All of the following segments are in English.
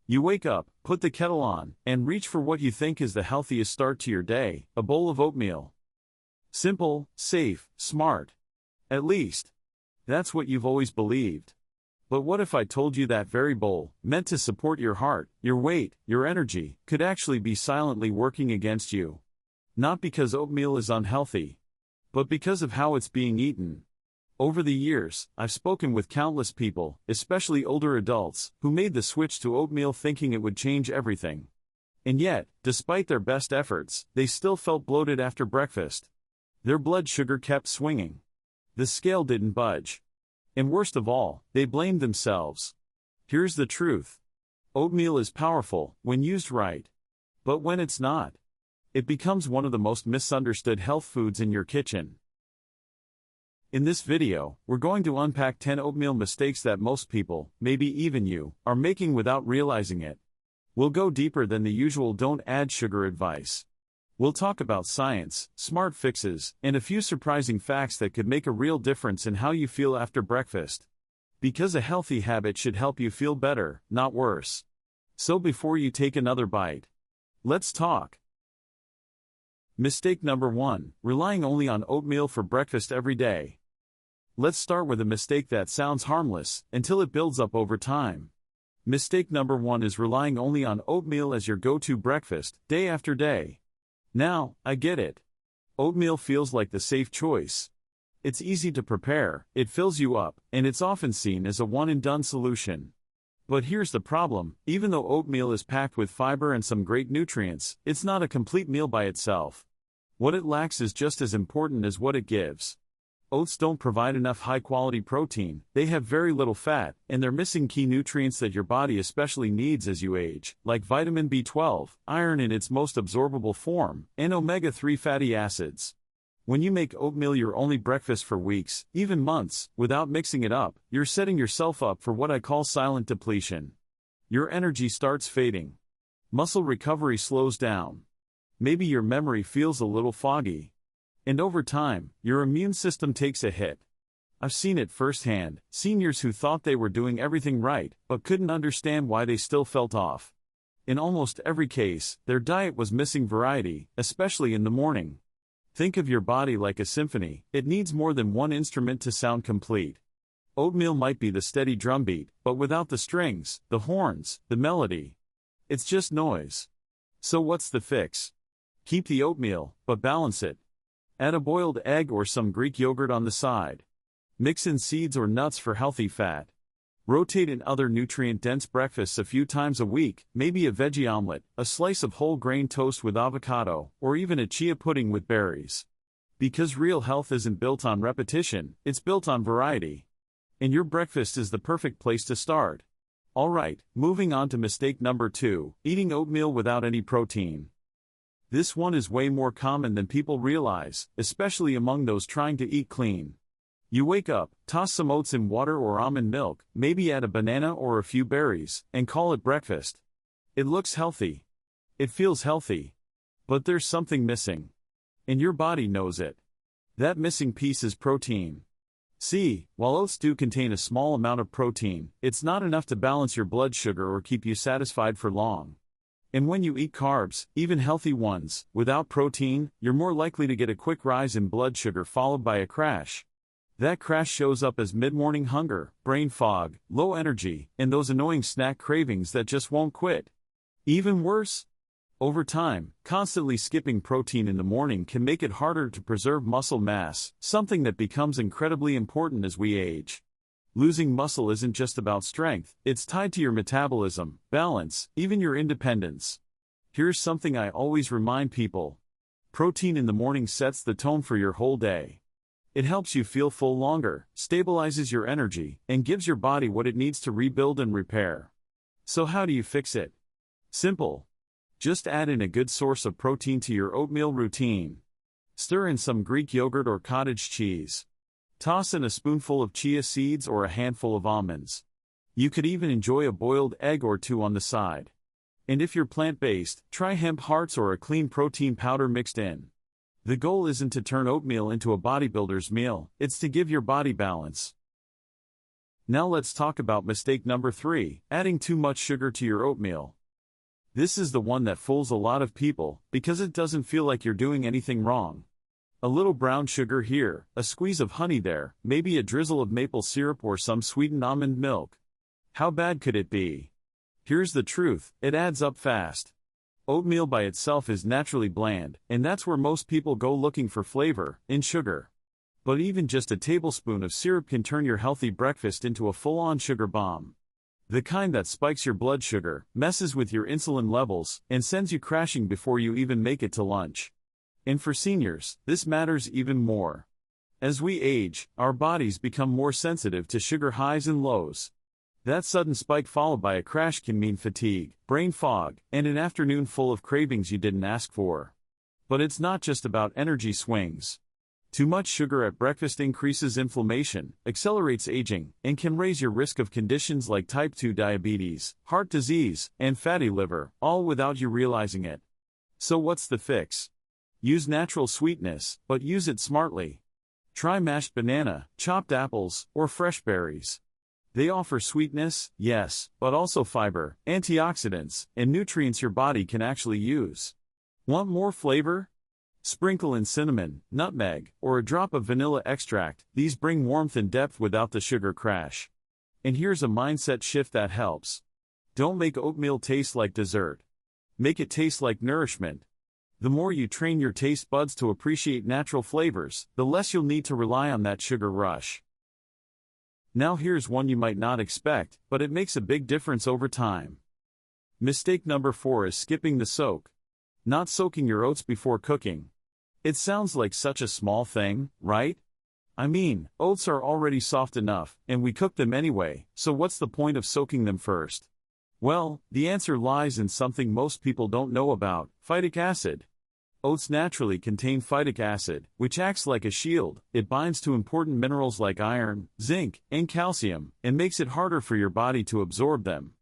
You wake up, put the kettle on, and reach for what you think is the healthiest start to your day, a bowl of oatmeal. Simple, safe, smart. At least, that's what you've always believed. But what if I told you that very bowl, meant to support your heart, your weight, your energy, could actually be silently working against you? Not because oatmeal is unhealthy, but because of how it's being eaten. Over the years, I've spoken with countless people, especially older adults, who made the switch to oatmeal thinking it would change everything. And yet, despite their best efforts, they still felt bloated after breakfast. Their blood sugar kept swinging. The scale didn't budge. And worst of all, they blamed themselves. Here's the truth. Oatmeal is powerful, when used right. But when it's not, it becomes one of the most misunderstood health foods in your kitchen. In this video, we're going to unpack 10 oatmeal mistakes that most people, maybe even you, are making without realizing it. We'll go deeper than the usual don't add sugar advice. We'll talk about science, smart fixes, and a few surprising facts that could make a real difference in how you feel after breakfast. Because a healthy habit should help you feel better, not worse. So before you take another bite, let's talk. Mistake number 1, relying only on oatmeal for breakfast every day. Let's start with a mistake that sounds harmless, until it builds up over time. Mistake number 1 is relying only on oatmeal as your go-to breakfast, day after day. Now, I get it. Oatmeal feels like the safe choice. It's easy to prepare, it fills you up, and it's often seen as a one-and-done solution. But here's the problem, even though oatmeal is packed with fiber and some great nutrients, it's not a complete meal by itself. What it lacks is just as important as what it gives. Oats don't provide enough high-quality protein, they have very little fat, and they're missing key nutrients that your body especially needs as you age, like vitamin B12, iron in its most absorbable form, and omega-3 fatty acids. When you make oatmeal your only breakfast for weeks, even months, without mixing it up, you're setting yourself up for what I call silent depletion. Your energy starts fading. Muscle recovery slows down. Maybe your memory feels a little foggy. And over time, your immune system takes a hit. I've seen it firsthand, seniors who thought they were doing everything right, but couldn't understand why they still felt off. In almost every case, their diet was missing variety, especially in the morning. Think of your body like a symphony, it needs more than one instrument to sound complete. Oatmeal might be the steady drumbeat, but without the strings, the horns, the melody. It's just noise. So what's the fix? Keep the oatmeal, but balance it. Add a boiled egg or some Greek yogurt on the side. Mix in seeds or nuts for healthy fat. Rotate in other nutrient-dense breakfasts a few times a week, maybe a veggie omelet, a slice of whole grain toast with avocado, or even a chia pudding with berries. Because real health isn't built on repetition, it's built on variety. And your breakfast is the perfect place to start. Alright, moving on to mistake number 2, eating oatmeal without any protein. This one is way more common than people realize, especially among those trying to eat clean. You wake up, toss some oats in water or almond milk, maybe add a banana or a few berries, and call it breakfast. It looks healthy. It feels healthy. But there's something missing. And your body knows it. That missing piece is protein. See, while oats do contain a small amount of protein, it's not enough to balance your blood sugar or keep you satisfied for long. And when you eat carbs, even healthy ones, without protein, you're more likely to get a quick rise in blood sugar followed by a crash. That crash shows up as mid-morning hunger, brain fog, low energy, and those annoying snack cravings that just won't quit. Even worse? Over time, constantly skipping protein in the morning can make it harder to preserve muscle mass, something that becomes incredibly important as we age. Losing muscle isn't just about strength, it's tied to your metabolism, balance, even your independence. Here's something I always remind people. Protein in the morning sets the tone for your whole day. It helps you feel full longer, stabilizes your energy, and gives your body what it needs to rebuild and repair. So how do you fix it? Simple. Just add in a good source of protein to your oatmeal routine. Stir in some Greek yogurt or cottage cheese. Toss in a spoonful of chia seeds or a handful of almonds. You could even enjoy a boiled egg or two on the side. And if you're plant-based, try hemp hearts or a clean protein powder mixed in. The goal isn't to turn oatmeal into a bodybuilder's meal, it's to give your body balance. Now let's talk about mistake number 3, adding too much sugar to your oatmeal. This is the one that fools a lot of people, because it doesn't feel like you're doing anything wrong. A little brown sugar here, a squeeze of honey there, maybe a drizzle of maple syrup or some sweetened almond milk. How bad could it be? Here's the truth, it adds up fast. Oatmeal by itself is naturally bland, and that's where most people go looking for flavor, in sugar. But even just a tablespoon of syrup can turn your healthy breakfast into a full-on sugar bomb. The kind that spikes your blood sugar, messes with your insulin levels, and sends you crashing before you even make it to lunch. And for seniors, this matters even more. As we age, our bodies become more sensitive to sugar highs and lows. That sudden spike followed by a crash can mean fatigue, brain fog, and an afternoon full of cravings you didn't ask for. But it's not just about energy swings. Too much sugar at breakfast increases inflammation, accelerates aging, and can raise your risk of conditions like type 2 diabetes, heart disease, and fatty liver, all without you realizing it. So what's the fix? Use natural sweetness, but use it smartly. Try mashed banana, chopped apples, or fresh berries. They offer sweetness, yes, but also fiber, antioxidants, and nutrients your body can actually use. Want more flavor? Sprinkle in cinnamon, nutmeg, or a drop of vanilla extract. These bring warmth and depth without the sugar crash. And here's a mindset shift that helps. Don't make oatmeal taste like dessert. Make it taste like nourishment. The more you train your taste buds to appreciate natural flavors, the less you'll need to rely on that sugar rush. Now here's one you might not expect, but it makes a big difference over time. Mistake number 4 is skipping the soak. Not soaking your oats before cooking. It sounds like such a small thing, right? I mean, oats are already soft enough, and we cook them anyway, so what's the point of soaking them first? Well, the answer lies in something most people don't know about: phytic acid. Oats naturally contain phytic acid, which acts like a shield. It binds to important minerals like iron, zinc, and calcium, and makes it harder for your body to absorb them.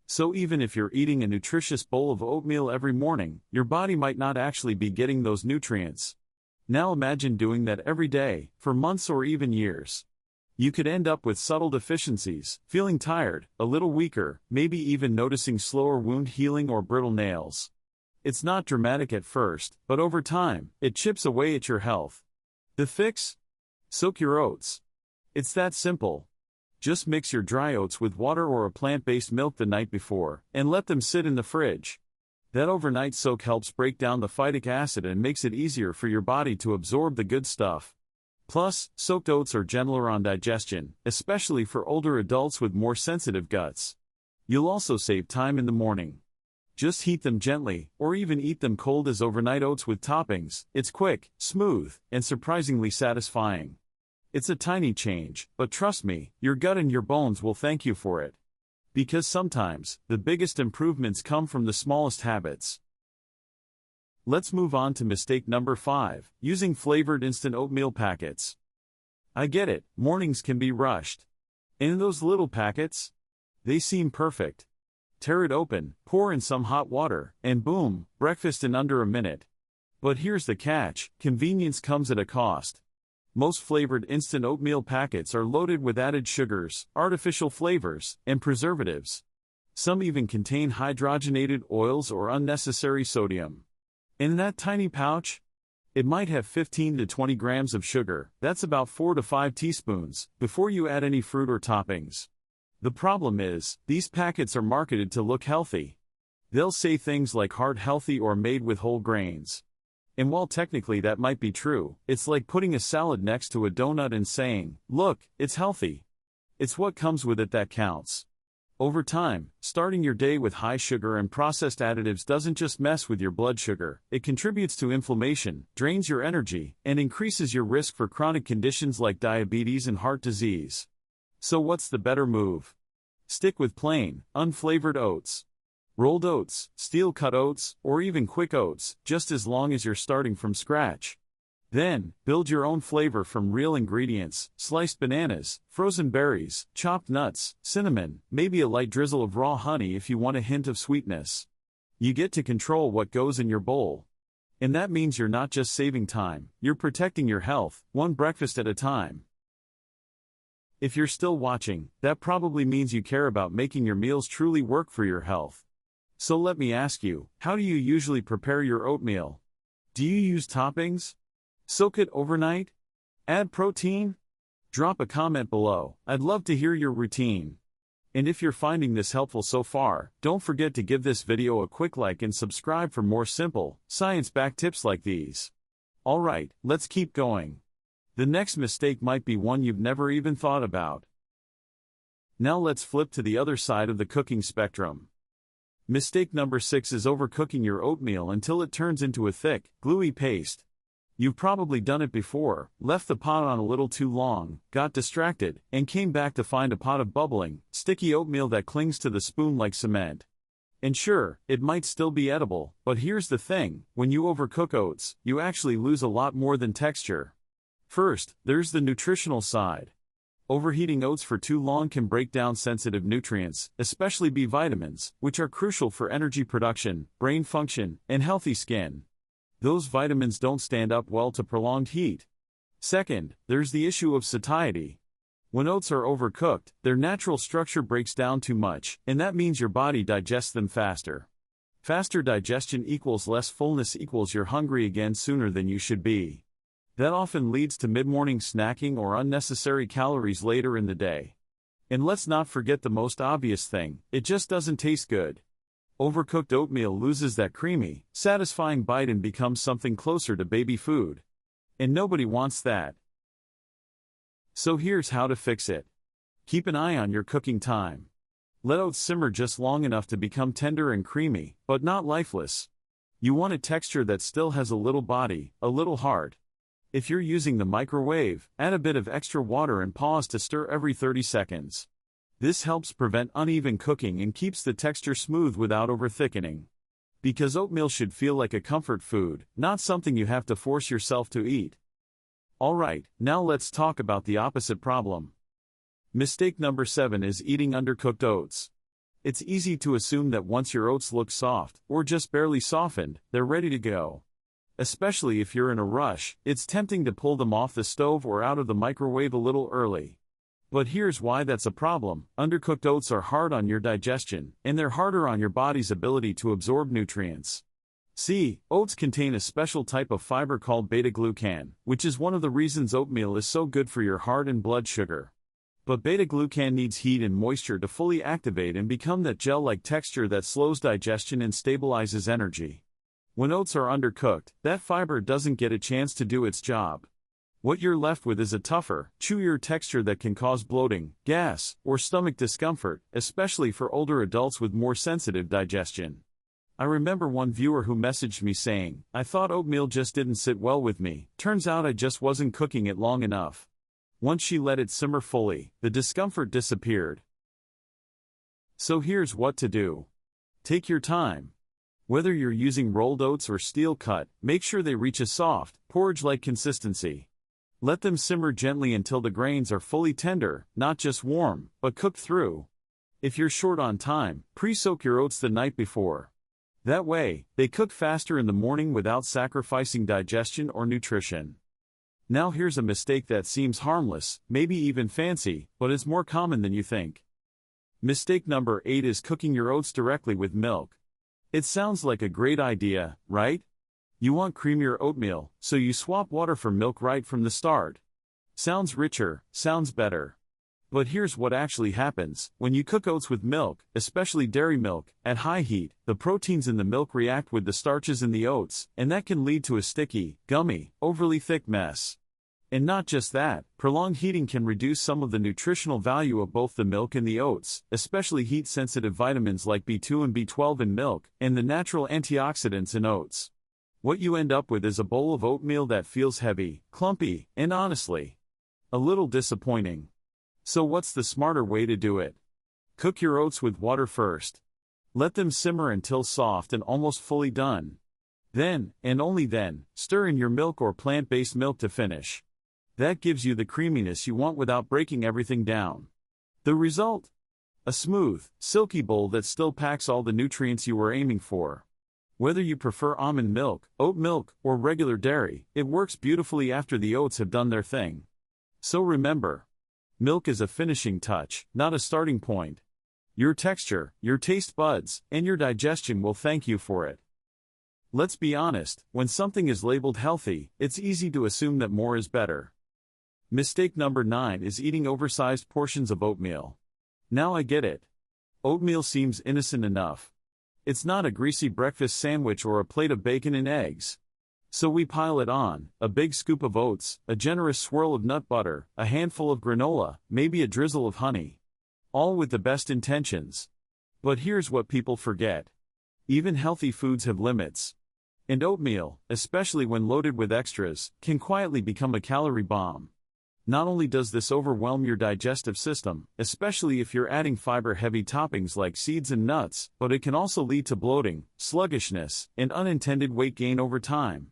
So even if you're eating a nutritious bowl of oatmeal every morning, your body might not actually be getting those nutrients. Now imagine doing that every day, for months or even years. You could end up with subtle deficiencies, feeling tired, a little weaker, maybe even noticing slower wound healing or brittle nails. It's not dramatic at first, but over time, it chips away at your health. The fix? Soak your oats. It's that simple. Just mix your dry oats with water or a plant-based milk the night before, and let them sit in the fridge. That overnight soak helps break down the phytic acid and makes it easier for your body to absorb the good stuff. Plus, soaked oats are gentler on digestion, especially for older adults with more sensitive guts. You'll also save time in the morning. Just heat them gently, or even eat them cold as overnight oats with toppings. It's quick, smooth, and surprisingly satisfying. It's a tiny change, but trust me, your gut and your bones will thank you for it. Because sometimes, the biggest improvements come from the smallest habits. Let's move on to mistake number 5, using flavored instant oatmeal packets. I get it, mornings can be rushed. And in those little packets? They seem perfect. Tear it open, pour in some hot water, and boom, breakfast in under a minute. But here's the catch: convenience comes at a cost. Most flavored instant oatmeal packets are loaded with added sugars, artificial flavors, and preservatives. Some even contain hydrogenated oils or unnecessary sodium. In that tiny pouch, it might have 15 to 20 grams of sugar. That's about 4 to 5 teaspoons, before you add any fruit or toppings. The problem is, these packets are marketed to look healthy. They'll say things like heart healthy or made with whole grains. And while technically that might be true, it's like putting a salad next to a donut and saying, "Look, it's healthy." It's what comes with it that counts. Over time, starting your day with high sugar and processed additives doesn't just mess with your blood sugar, it contributes to inflammation, drains your energy, and increases your risk for chronic conditions like diabetes and heart disease. So what's the better move? Stick with plain, unflavored oats. Rolled oats, steel-cut oats, or even quick oats, just as long as you're starting from scratch. Then, build your own flavor from real ingredients: sliced bananas, frozen berries, chopped nuts, cinnamon, maybe a light drizzle of raw honey if you want a hint of sweetness. You get to control what goes in your bowl. And that means you're not just saving time, you're protecting your health, one breakfast at a time. If you're still watching, that probably means you care about making your meals truly work for your health. So let me ask you, how do you usually prepare your oatmeal? Do you use toppings? Soak it overnight? Add protein? Drop a comment below, I'd love to hear your routine. And if you're finding this helpful so far, don't forget to give this video a quick like and subscribe for more simple, science-backed tips like these. Alright, let's keep going. The next mistake might be one you've never even thought about. Now let's flip to the other side of the cooking spectrum. Mistake number 6 is overcooking your oatmeal until it turns into a thick, gluey paste. You've probably done it before, left the pot on a little too long, got distracted, and came back to find a pot of bubbling, sticky oatmeal that clings to the spoon like cement. And sure, it might still be edible, but here's the thing, when you overcook oats, you actually lose a lot more than texture. First, there's the nutritional side. Overheating oats for too long can break down sensitive nutrients, especially B vitamins, which are crucial for energy production, brain function, and healthy skin. Those vitamins don't stand up well to prolonged heat. Second, there's the issue of satiety. When oats are overcooked, their natural structure breaks down too much, and that means your body digests them faster. Faster digestion equals less fullness equals you're hungry again sooner than you should be. That often leads to mid-morning snacking or unnecessary calories later in the day. And let's not forget the most obvious thing, it just doesn't taste good. Overcooked oatmeal loses that creamy, satisfying bite and becomes something closer to baby food. And nobody wants that. So here's how to fix it. Keep an eye on your cooking time. Let oats simmer just long enough to become tender and creamy, but not lifeless. You want a texture that still has a little body, a little heart. If you're using the microwave, add a bit of extra water and pause to stir every 30 seconds. This helps prevent uneven cooking and keeps the texture smooth without over-thickening. Because oatmeal should feel like a comfort food, not something you have to force yourself to eat. Alright, now let's talk about the opposite problem. Mistake number 7 is eating undercooked oats. It's easy to assume that once your oats look soft, or just barely softened, they're ready to go. Especially if you're in a rush, it's tempting to pull them off the stove or out of the microwave a little early. But here's why that's a problem. Undercooked oats are hard on your digestion, and they're harder on your body's ability to absorb nutrients. See, oats contain a special type of fiber called beta-glucan, which is one of the reasons oatmeal is so good for your heart and blood sugar. But beta-glucan needs heat and moisture to fully activate and become that gel-like texture that slows digestion and stabilizes energy. When oats are undercooked, that fiber doesn't get a chance to do its job. What you're left with is a tougher, chewier texture that can cause bloating, gas, or stomach discomfort, especially for older adults with more sensitive digestion. I remember one viewer who messaged me saying, "I thought oatmeal just didn't sit well with me, turns out I just wasn't cooking it long enough." Once she let it simmer fully, the discomfort disappeared. So here's what to do. Take your time. Whether you're using rolled oats or steel cut, make sure they reach a soft, porridge-like consistency. Let them simmer gently until the grains are fully tender, not just warm, but cooked through. If you're short on time, pre-soak your oats the night before. That way, they cook faster in the morning without sacrificing digestion or nutrition. Now here's a mistake that seems harmless, maybe even fancy, but is more common than you think. Mistake number 8 is cooking your oats directly with milk. It sounds like a great idea, right? You want creamier oatmeal, so you swap water for milk right from the start. Sounds richer, sounds better. But here's what actually happens. When you cook oats with milk, especially dairy milk, at high heat, the proteins in the milk react with the starches in the oats, and that can lead to a sticky, gummy, overly thick mess. And not just that, prolonged heating can reduce some of the nutritional value of both the milk and the oats, especially heat-sensitive vitamins like B2 and B12 in milk, and the natural antioxidants in oats. What you end up with is a bowl of oatmeal that feels heavy, clumpy, and honestly, a little disappointing. So what's the smarter way to do it? Cook your oats with water first. Let them simmer until soft and almost fully done. Then, and only then, stir in your milk or plant-based milk to finish. That gives you the creaminess you want without breaking everything down. The result? A smooth, silky bowl that still packs all the nutrients you were aiming for. Whether you prefer almond milk, oat milk, or regular dairy, it works beautifully after the oats have done their thing. So remember, Milk is a finishing touch, not a starting point. Your texture, your taste buds, and your digestion will thank you for it. Let's be honest, when something is labeled healthy, it's easy to assume that more is better. Mistake number 9 is eating oversized portions of oatmeal. Now I get it. Oatmeal seems innocent enough. It's not a greasy breakfast sandwich or a plate of bacon and eggs. So we pile it on, a big scoop of oats, a generous swirl of nut butter, a handful of granola, maybe a drizzle of honey. All with the best intentions. But here's what people forget. Even healthy foods have limits. And oatmeal, especially when loaded with extras, can quietly become a calorie bomb. Not only does this overwhelm your digestive system, especially if you're adding fiber-heavy toppings like seeds and nuts, but it can also lead to bloating, sluggishness, and unintended weight gain over time.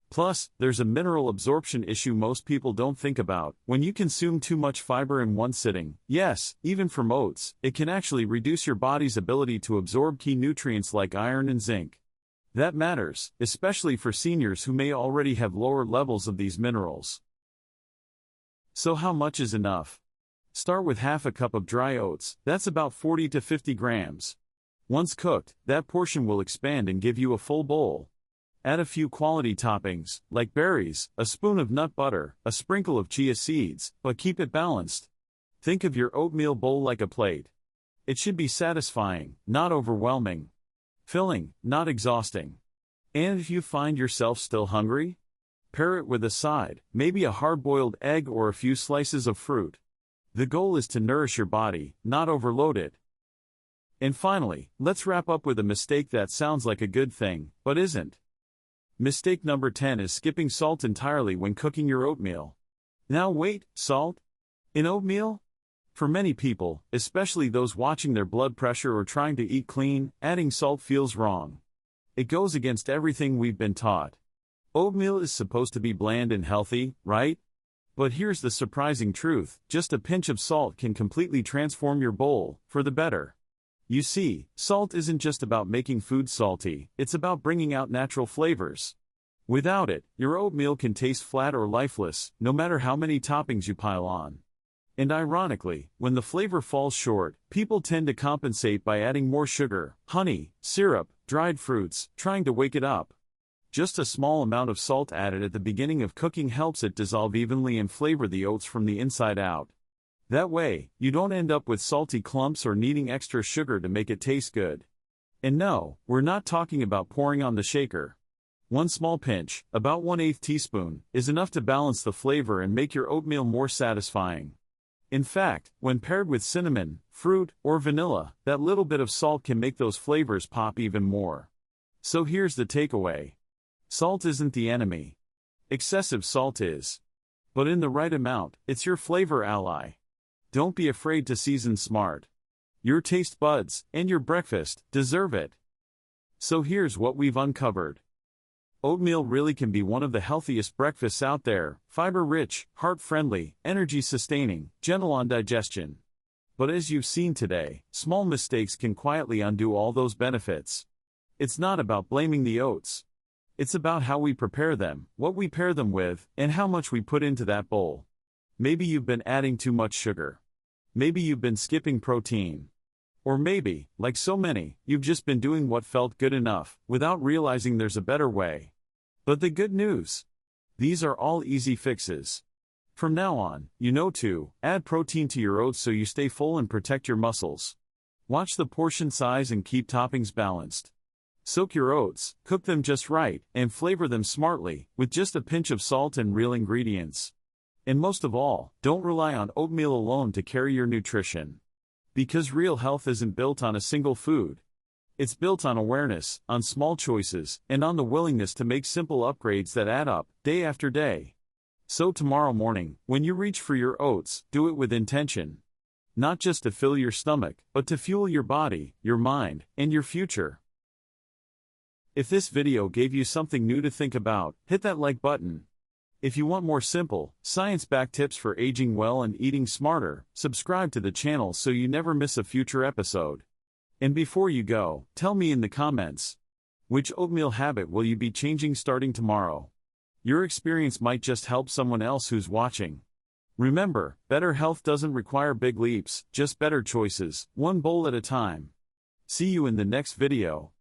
Plus, there's a mineral absorption issue most people don't think about. When you consume too much fiber in one sitting, yes, even from oats, it can actually reduce your body's ability to absorb key nutrients like iron and zinc. That matters, especially for seniors who may already have lower levels of these minerals. So how much is enough? Start with half a cup of dry oats, that's about 40 to 50 grams. Once cooked, that portion will expand and give you a full bowl. Add a few quality toppings, like berries, a spoon of nut butter, a sprinkle of chia seeds, but keep it balanced. Think of your oatmeal bowl like a plate. It should be satisfying, not overwhelming. Filling, not exhausting. And if you find yourself still hungry, pair it with a side, maybe a hard-boiled egg or a few slices of fruit. The goal is to nourish your body, not overload it. And finally, let's wrap up with a mistake that sounds like a good thing, but isn't. Mistake number 10 is skipping salt entirely when cooking your oatmeal. Now wait, salt? In oatmeal? For many people, especially those watching their blood pressure or trying to eat clean, adding salt feels wrong. It goes against everything we've been taught. Oatmeal is supposed to be bland and healthy, right? But here's the surprising truth, just a pinch of salt can completely transform your bowl, for the better. You see, salt isn't just about making food salty, it's about bringing out natural flavors. Without it, your oatmeal can taste flat or lifeless, no matter how many toppings you pile on. And ironically, when the flavor falls short, people tend to compensate by adding more sugar, honey, syrup, dried fruits, trying to wake it up. Just a small amount of salt added at the beginning of cooking helps it dissolve evenly and flavor the oats from the inside out. That way, you don't end up with salty clumps or needing extra sugar to make it taste good. And no, we're not talking about pouring on the shaker. One small pinch, about 1/8 teaspoon, is enough to balance the flavor and make your oatmeal more satisfying. In fact, when paired with cinnamon, fruit, or vanilla, that little bit of salt can make those flavors pop even more. So here's the takeaway. Salt isn't the enemy. Excessive salt is. But in the right amount, it's your flavor ally. Don't be afraid to season smart. Your taste buds, and your breakfast, deserve it. So here's what we've uncovered. Oatmeal really can be one of the healthiest breakfasts out there, fiber-rich, heart-friendly, energy-sustaining, gentle on digestion. But as you've seen today, small mistakes can quietly undo all those benefits. It's not about blaming the oats. It's about how we prepare them, what we pair them with, and how much we put into that bowl. Maybe you've been adding too much sugar. Maybe you've been skipping protein. Or maybe, like so many, you've just been doing what felt good enough, without realizing there's a better way. But the good news? These are all easy fixes. From now on, you know to add protein to your oats so you stay full and protect your muscles. Watch the portion size and keep toppings balanced. Soak your oats, cook them just right, and flavor them smartly, with just a pinch of salt and real ingredients. And most of all, don't rely on oatmeal alone to carry your nutrition. Because real health isn't built on a single food. It's built on awareness, on small choices, and on the willingness to make simple upgrades that add up, day after day. So tomorrow morning, when you reach for your oats, do it with intention. Not just to fill your stomach, but to fuel your body, your mind, and your future. If this video gave you something new to think about, hit that like button. If you want more simple, science-backed tips for aging well and eating smarter, subscribe to the channel so you never miss a future episode. And before you go, tell me in the comments, which oatmeal habit will you be changing starting tomorrow? Your experience might just help someone else who's watching. Remember, better health doesn't require big leaps, just better choices, one bowl at a time. See you in the next video.